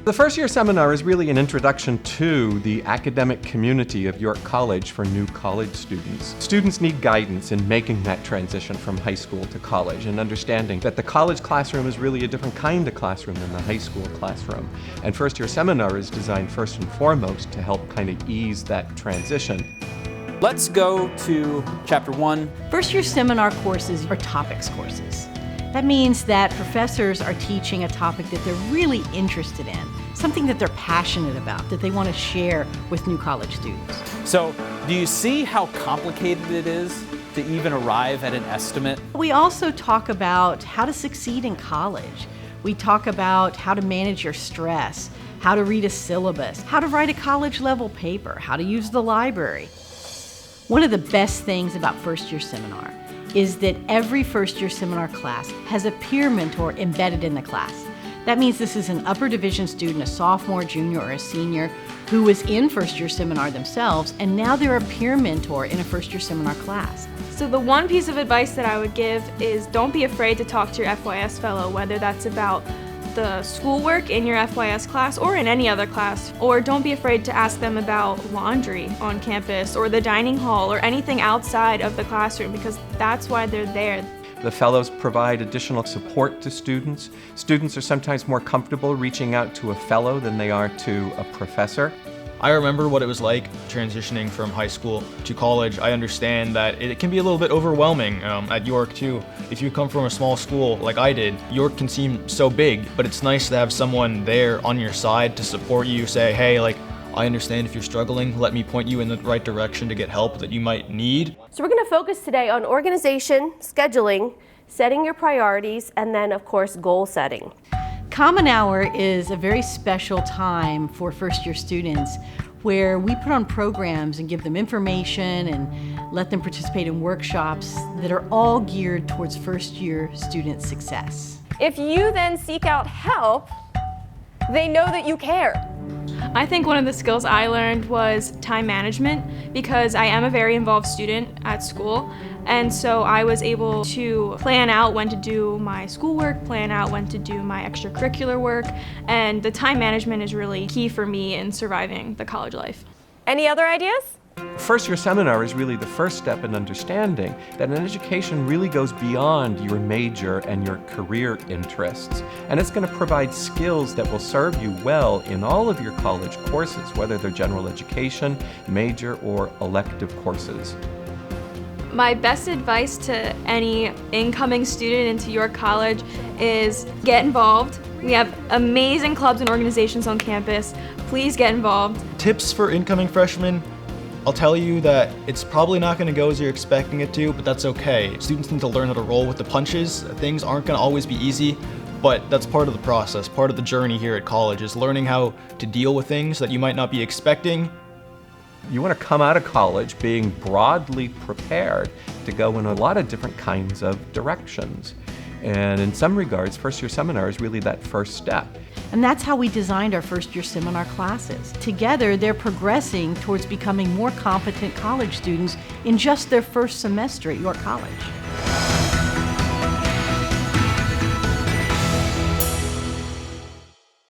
The first year seminar is really an introduction to the academic community of York College for new college students. Students need guidance in making that transition from high school to college and understanding that the college classroom is really a different kind of classroom than the high school classroom. And first year seminar is designed first and foremost to help kind of ease that transition. Let's go to Chapter 1. First year seminar courses are topics courses. That means that professors are teaching a topic that they're really interested in, something that they're passionate about, that they want to share with new college students. So, do you see how complicated it is to even arrive at an estimate? We also talk about how to succeed in college. We talk about how to manage your stress, how to read a syllabus, how to write a college-level paper, how to use the library. One of the best things about first year seminar is that every first year seminar class has a peer mentor embedded in the class. That means this is an upper division student, a sophomore, junior, or a senior, who was in first year seminar themselves, and now they're a peer mentor in a first year seminar class. So the one piece of advice that I would give is don't be afraid to talk to your FYS fellow, whether that's about the schoolwork in your FYS class or in any other class. Or don't be afraid to ask them about laundry on campus or the dining hall or anything outside of the classroom, because that's why they're there. The fellows provide additional support to students. Students are sometimes more comfortable reaching out to a fellow than they are to a professor. I remember what it was like transitioning from high school to college. I understand that it can be a little bit overwhelming at York too. If you come from a small school like I did, York can seem so big, but it's nice to have someone there on your side to support you, say, hey, like, I understand if you're struggling, let me point you in the right direction to get help that you might need. So we're going to focus today on organization, scheduling, setting your priorities, and then of course goal setting. Common Hour is a very special time for first year students where we put on programs and give them information and let them participate in workshops that are all geared towards first year student success. If you then seek out help, they know that you care. I think one of the skills I learned was time management, because I am a very involved student at school, and so I was able to plan out when to do my schoolwork, plan out when to do my extracurricular work, and the time management is really key for me in surviving the college life. Any other ideas? First year seminar is really the first step in understanding that an education really goes beyond your major and your career interests. And it's going to provide skills that will serve you well in all of your college courses, whether they're general education, major, or elective courses. My best advice to any incoming student into York College is get involved. We have amazing clubs and organizations on campus. Please get involved. Tips for incoming freshmen: I'll tell you that it's probably not going to go as you're expecting it to, but that's okay. Students need to learn how to roll with the punches. Things aren't going to always be easy, but that's part of the process. Part of the journey here at college is learning how to deal with things that you might not be expecting. You want to come out of college being broadly prepared to go in a lot of different kinds of directions. And in some regards, first year seminar is really that first step. And that's how we designed our first year seminar classes. Together, they're progressing towards becoming more competent college students in just their first semester at York College.